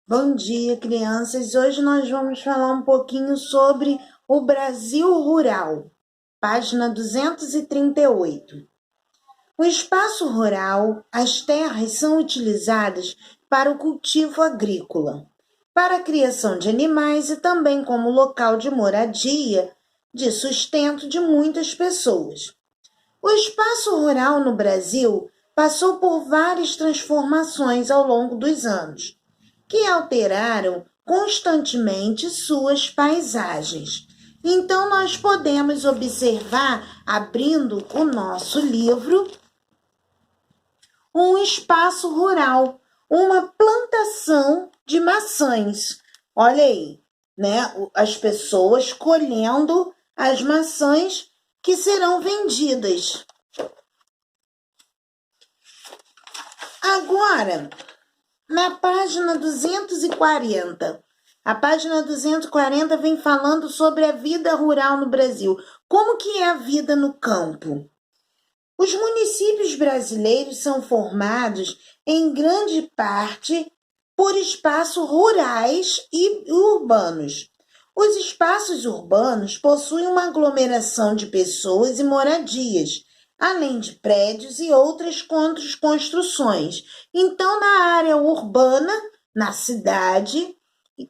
Bom dia, crianças. Hoje nós vamos falar um pouquinho sobre o Brasil rural, página 238. No espaço rural, as terras são utilizadas para o cultivo agrícola, para a criação de animais e também como local de moradia, de sustento de muitas pessoas. O espaço rural no Brasil passou por várias transformações ao longo dos anos que alteraram constantemente suas paisagens. Então, nós podemos observar, abrindo o nosso livro, um espaço rural, uma plantação de maçãs. Olha aí, né? As pessoas colhendo as maçãs que serão vendidas. Agora, na página 240. A página 240 vem falando sobre a vida rural no Brasil. Como que é a vida no campo? Os municípios brasileiros são formados, em grande parte, por espaços rurais e urbanos. Os espaços urbanos possuem uma aglomeração de pessoas e moradias, além de prédios e outras construções. Então, na área urbana, na cidade,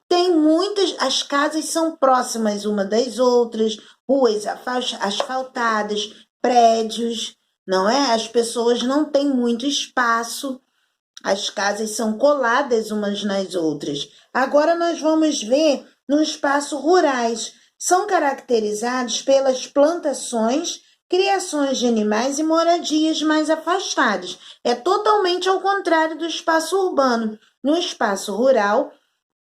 tem muitas, as casas são próximas uma das outras, ruas asfaltadas, prédios, não é? As pessoas não têm muito espaço, as casas são coladas umas nas outras. Agora nós vamos ver no espaço rurais. São caracterizados pelas plantações, criações de animais e moradias mais afastadas. É totalmente ao contrário do espaço urbano. No espaço rural,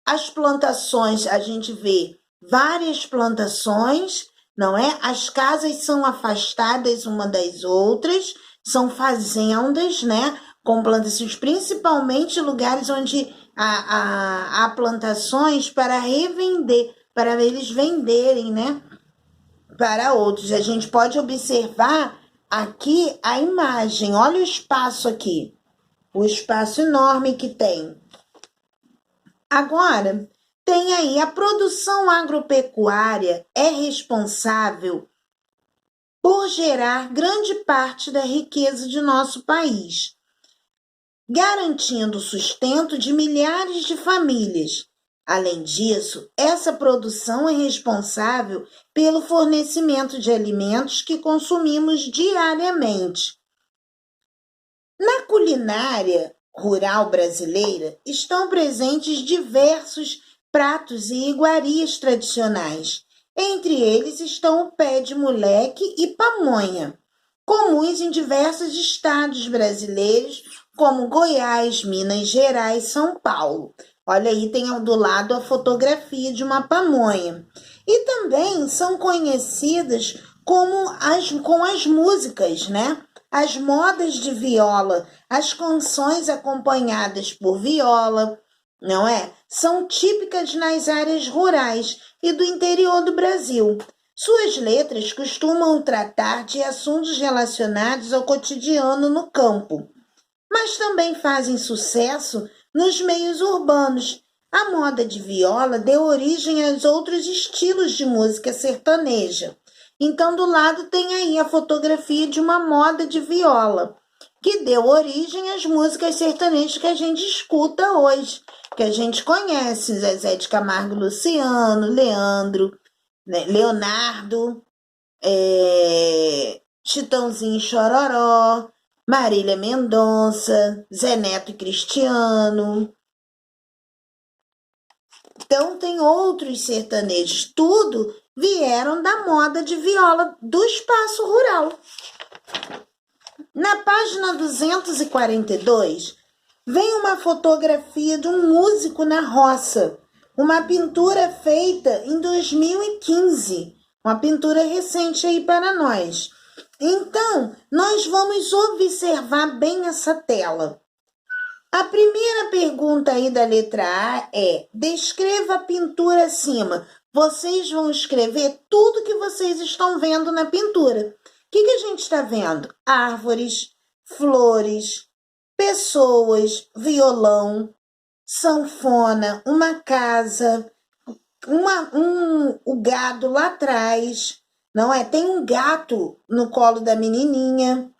as plantações, a gente vê várias plantações, não é? As casas são afastadas uma das outras, são fazendas, né? Com plantações, principalmente lugares onde há plantações para revender, para eles venderem, né? Para outros. A gente pode observar aqui a imagem, olha o espaço aqui, o espaço enorme que tem. Agora, tem aí a produção agropecuária é responsável por gerar grande parte da riqueza de nosso país, garantindo o sustento de milhares de famílias. Além disso, essa produção é responsável pelo fornecimento de alimentos que consumimos diariamente. Na culinária rural brasileira estão presentes diversos pratos e iguarias tradicionais. Entre eles estão o pé de moleque e pamonha, comuns em diversos estados brasileiros, como Goiás, Minas Gerais, São Paulo. Olha aí, tem do lado a fotografia de uma pamonha. E também são conhecidas com as músicas, né? As modas de viola, as canções acompanhadas por viola, não é? São típicas nas áreas rurais e do interior do Brasil. Suas letras costumam tratar de assuntos relacionados ao cotidiano no campo, mas também fazem sucesso nos meios urbanos. A moda de viola deu origem aos outros estilos de música sertaneja. Então, do lado tem aí a fotografia de uma moda de viola, que deu origem às músicas sertanejas que a gente escuta hoje, que a gente conhece, Zezé de Camargo, Luciano, Leandro, né, Leonardo, Chitãozinho e Chororó, Marília Mendonça, Zé Neto e Cristiano. Então, tem outros sertanejos, tudo vieram da moda de viola do espaço rural. Na página 242, vem uma fotografia de um músico na roça, uma pintura feita em 2015, uma pintura recente aí para nós. Então, nós vamos observar bem essa tela. A primeira pergunta aí da letra A é: descreva a pintura acima. Vocês vão escrever tudo que vocês estão vendo na pintura. O que a gente está vendo? Árvores, flores, pessoas, violão. sanfona, uma casa, o gado lá atrás, não é? Tem um gato no colo da menininha.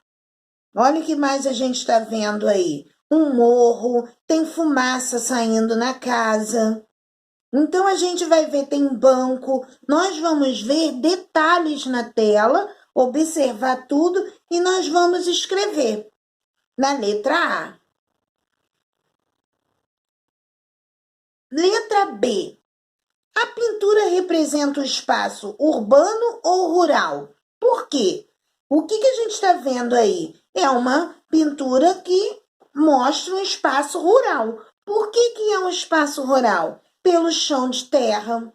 Olha o que mais a gente está vendo aí. Um morro, tem fumaça saindo na casa. Então a gente vai ver, tem um banco. Nós vamos ver detalhes na tela, observar tudo e nós vamos escrever. Na letra A. Letra B. A pintura representa o espaço urbano ou rural? Por quê? O que a gente está vendo aí? É uma pintura que mostra um espaço rural. Por que é um espaço rural? Pelo chão de terra,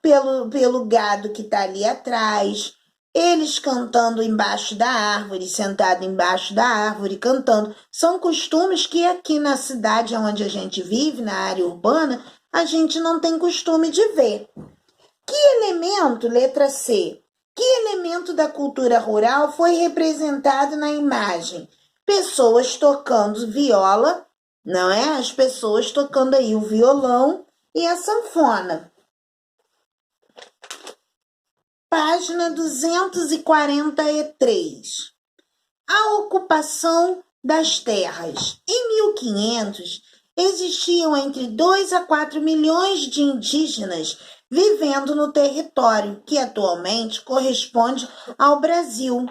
pelo gado que está ali atrás, eles cantando embaixo da árvore, sentado embaixo da árvore, cantando. São costumes que aqui na cidade onde a gente vive, na área urbana, a gente não tem costume de ver. Que elemento, letra C, que elemento da cultura rural foi representado na imagem? Pessoas tocando viola, não é? As pessoas tocando aí o violão e a sanfona. Página 243. A ocupação das terras. Em 1500, existiam entre 2 a 4 milhões de indígenas vivendo no território, que atualmente corresponde ao Brasil.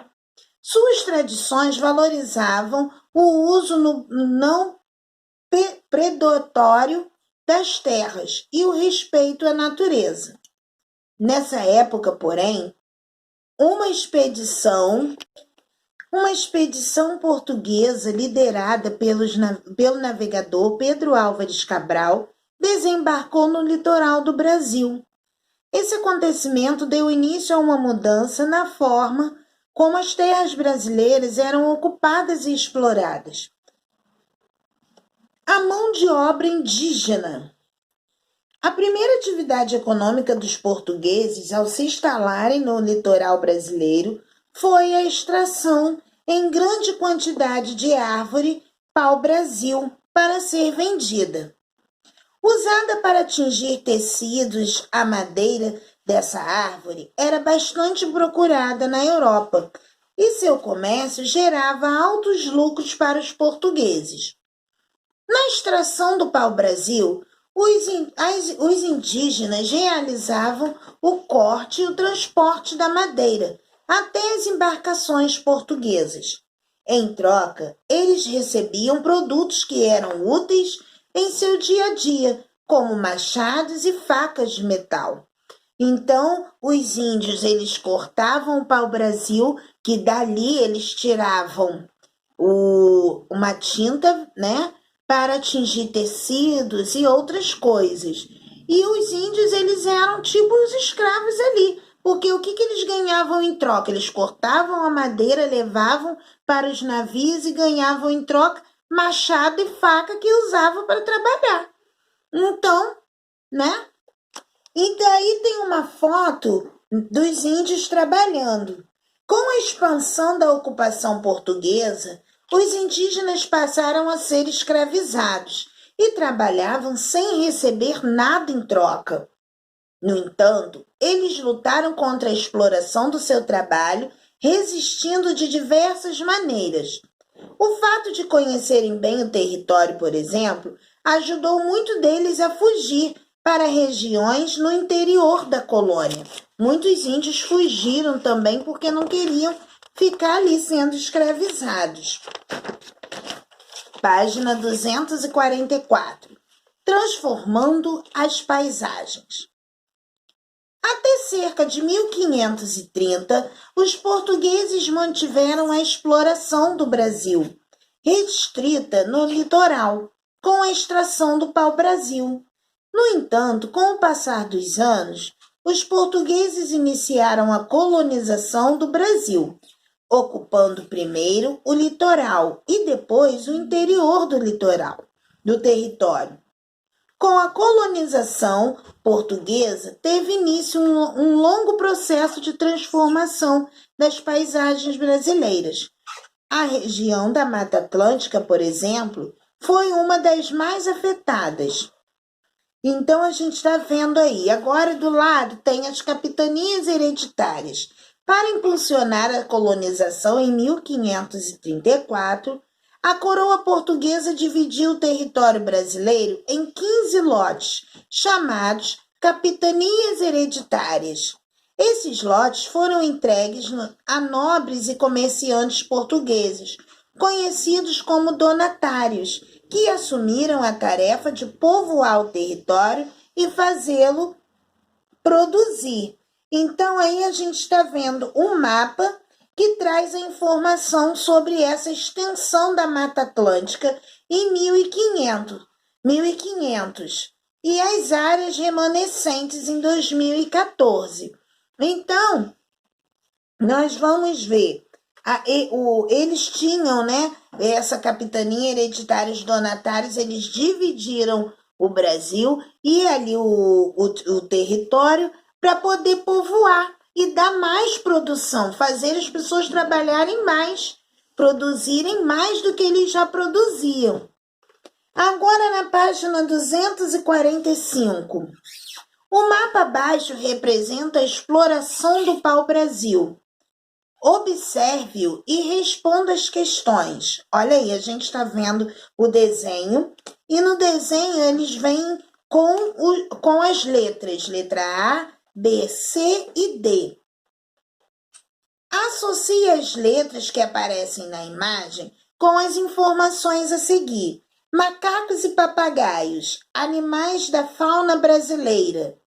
Suas tradições valorizavam o uso não predatório das terras e o respeito à natureza. Nessa época, porém, uma expedição portuguesa liderada pelo navegador Pedro Álvares Cabral desembarcou no litoral do Brasil. Esse acontecimento deu início a uma mudança na forma como as terras brasileiras eram ocupadas e exploradas. A mão de obra indígena. A primeira atividade econômica dos portugueses ao se instalarem no litoral brasileiro foi a extração em grande quantidade de árvore pau-brasil para ser vendida. Usada para tingir tecidos, a madeira dessa árvore era bastante procurada na Europa e seu comércio gerava altos lucros para os portugueses. Na extração do pau-brasil, os indígenas realizavam o corte e o transporte da madeira até as embarcações portuguesas. Em troca, eles recebiam produtos que eram úteis em seu dia a dia, como machados e facas de metal. Então, os índios eles cortavam o pau-brasil, que dali eles tiravam uma tinta, né? Para atingir tecidos e outras coisas. E os índios, eles eram tipo os escravos ali, porque o que eles ganhavam em troca? Eles cortavam a madeira, levavam para os navios e ganhavam em troca machado e faca que usavam para trabalhar. Então, né? E daí tem uma foto dos índios trabalhando. Com a expansão da ocupação portuguesa, os indígenas passaram a ser escravizados e trabalhavam sem receber nada em troca. No entanto, eles lutaram contra a exploração do seu trabalho, resistindo de diversas maneiras. O fato de conhecerem bem o território, por exemplo, ajudou muito deles a fugir para regiões no interior da colônia. Muitos índios fugiram também porque não queriam ficar ali sendo escravizados. Página 244. Transformando as paisagens. Até cerca de 1530, os portugueses mantiveram a exploração do Brasil, restrita no litoral, com a extração do pau-brasil. No entanto, com o passar dos anos, os portugueses iniciaram a colonização do Brasil, ocupando primeiro o litoral e depois o interior do território. Com a colonização portuguesa, teve início um longo processo de transformação das paisagens brasileiras. A região da Mata Atlântica, por exemplo, foi uma das mais afetadas. Então, a gente está vendo aí. Agora, do lado, tem as capitanias hereditárias. Para impulsionar a colonização em 1534, a coroa portuguesa dividiu o território brasileiro em 15 lotes, chamados capitanias hereditárias. Esses lotes foram entregues a nobres e comerciantes portugueses, conhecidos como donatários, que assumiram a tarefa de povoar o território e fazê-lo produzir. Então, aí a gente está vendo um mapa que traz a informação sobre essa extensão da Mata Atlântica em 1500 e as áreas remanescentes em 2014. Então, nós vamos ver, eles tinham, né, essa capitania hereditária, os donatários, eles dividiram o Brasil e ali o território para poder povoar e dar mais produção, fazer as pessoas trabalharem mais, produzirem mais do que eles já produziam. Agora, na página 245, o mapa abaixo representa a exploração do pau-brasil. Observe-o e responda as questões. Olha aí, a gente está vendo o desenho, e no desenho eles vêm com as letras, letra A, B, C e D. Associe as letras que aparecem na imagem com as informações a seguir. Macacos e papagaios, animais da fauna brasileira.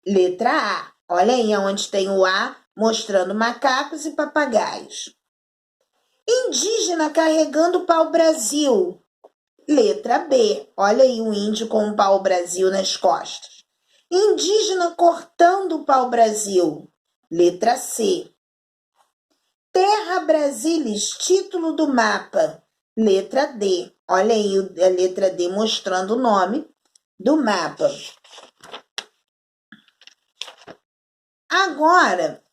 Letra A. Olha aí onde tem o A, mostrando macacos e papagaios. Indígena carregando pau-brasil. Letra B. Olha aí o índio com o pau-brasil nas costas. Indígena cortando o pau-brasil. Letra C. Terra Brasilis, título do mapa. Letra D. Olha aí a letra D mostrando o nome do mapa. Agora,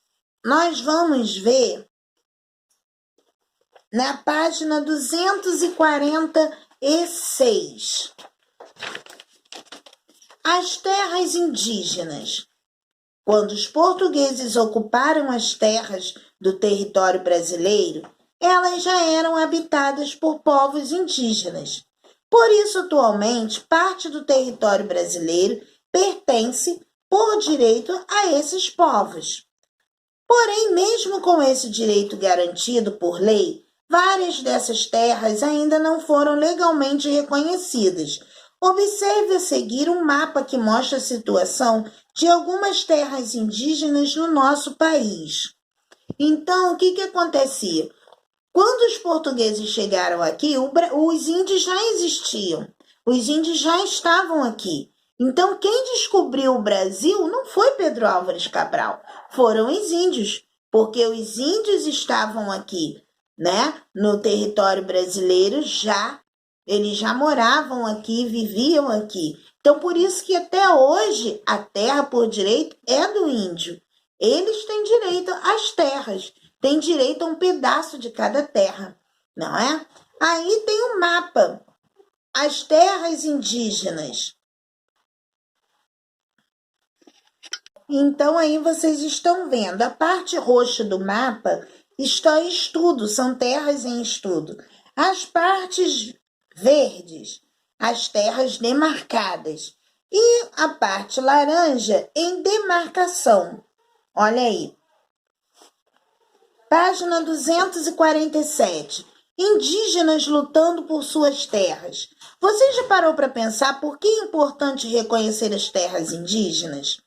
nós vamos ver na página 246 as terras indígenas. Quando os portugueses ocuparam as terras do território brasileiro, elas já eram habitadas por povos indígenas. Por isso, atualmente, parte do território brasileiro pertence por direito a esses povos. Porém, mesmo com esse direito garantido por lei, várias dessas terras ainda não foram legalmente reconhecidas. Observe a seguir um mapa que mostra a situação de algumas terras indígenas no nosso país. Então, o que acontecia? Quando os portugueses chegaram aqui, os índios já existiam, os índios já estavam aqui. Então, quem descobriu o Brasil não foi Pedro Álvares Cabral, foram os índios, porque os índios estavam aqui, né? No território brasileiro eles já moravam aqui, viviam aqui. Então, por isso que até hoje a terra por direito é do índio. Eles têm direito às terras, têm direito a um pedaço de cada terra, não é? Aí tem um mapa, as terras indígenas. Então, aí vocês estão vendo, a parte roxa do mapa está em estudo, são terras em estudo. As partes verdes, as terras demarcadas. E a parte laranja em demarcação. Olha aí. Página 247. Indígenas lutando por suas terras. Você já parou para pensar por que é importante reconhecer as terras indígenas?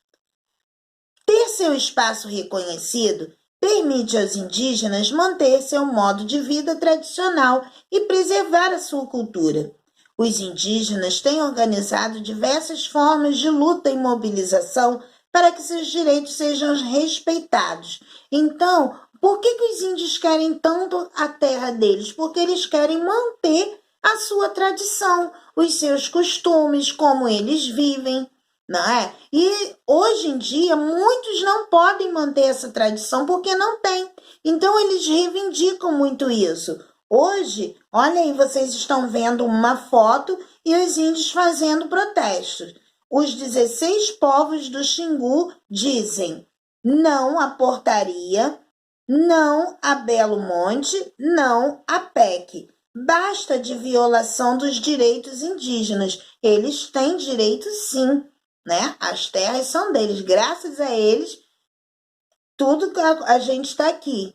Ter seu espaço reconhecido permite aos indígenas manter seu modo de vida tradicional e preservar a sua cultura. Os indígenas têm organizado diversas formas de luta e mobilização para que seus direitos sejam respeitados. Então, por que os índios querem tanto a terra deles? Porque eles querem manter a sua tradição, os seus costumes, como eles vivem, não é? E hoje em dia muitos não podem manter essa tradição porque não tem. Então eles reivindicam muito isso. Hoje, olha aí, vocês estão vendo uma foto e os índios fazendo protestos. Os 16 povos do Xingu dizem não à portaria, não a Belo Monte, não à PEC. Basta de violação dos direitos indígenas. Eles têm direito sim, né? As terras são deles. Graças a eles, tudo que a gente está aqui.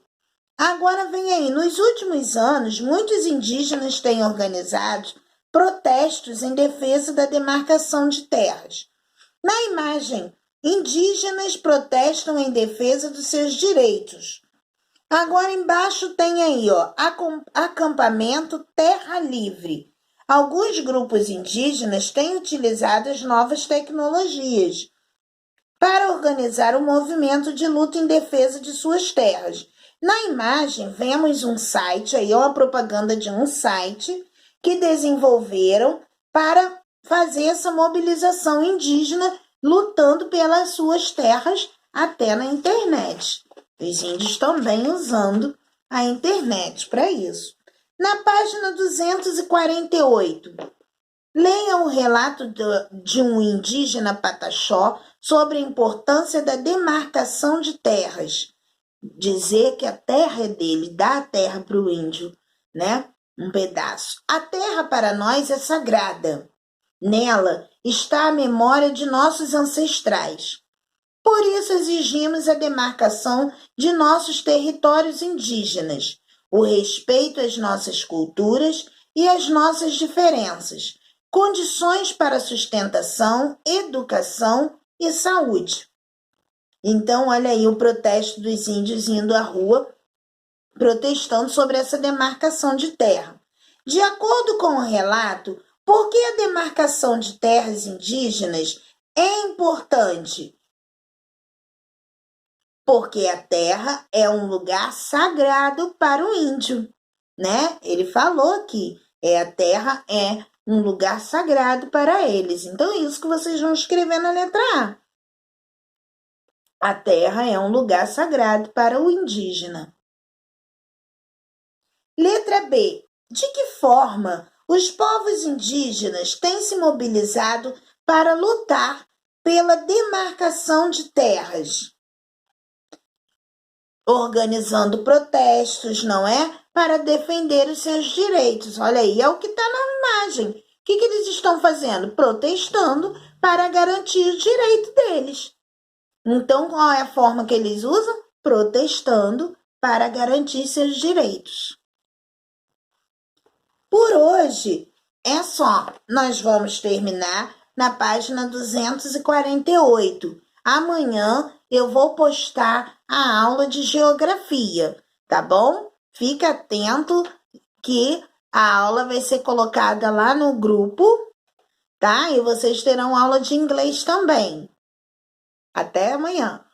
Agora vem aí, nos últimos anos, muitos indígenas têm organizado protestos em defesa da demarcação de terras. Na imagem, indígenas protestam em defesa dos seus direitos. Agora embaixo tem aí, ó, acampamento Terra Livre. Alguns grupos indígenas têm utilizado as novas tecnologias para organizar o movimento de luta em defesa de suas terras. Na imagem, vemos um site, aí uma propaganda de um site que desenvolveram para fazer essa mobilização indígena lutando pelas suas terras até na internet. Os índios também usando a internet para isso. Na página 248, leia o relato de um indígena pataxó sobre a importância da demarcação de terras. Dizer que a terra é dele, dá a terra para o índio, né? Um pedaço. A terra para nós é sagrada. Nela está a memória de nossos ancestrais. Por isso exigimos a demarcação de nossos territórios indígenas, o respeito às nossas culturas e às nossas diferenças, condições para sustentação, educação e saúde. Então, olha aí o protesto dos índios indo à rua, protestando sobre essa demarcação de terra. De acordo com o relato, por que a demarcação de terras indígenas é importante? Porque a terra é um lugar sagrado para o índio, né? Ele falou aqui, a terra é um lugar sagrado para eles. Então, é isso que vocês vão escrever na letra A. A terra é um lugar sagrado para o indígena. Letra B. De que forma os povos indígenas têm se mobilizado para lutar pela demarcação de terras? Organizando protestos, não é? Para defender os seus direitos. Olha aí, é o que está na imagem. O que eles estão fazendo? Protestando para garantir o direito deles. Então, qual é a forma que eles usam? Protestando para garantir seus direitos. Por hoje, é só. Nós vamos terminar na página 248. Amanhã eu vou postar a aula de geografia, tá bom? Fica atento que a aula vai ser colocada lá no grupo, tá? E vocês terão aula de inglês também. Até amanhã.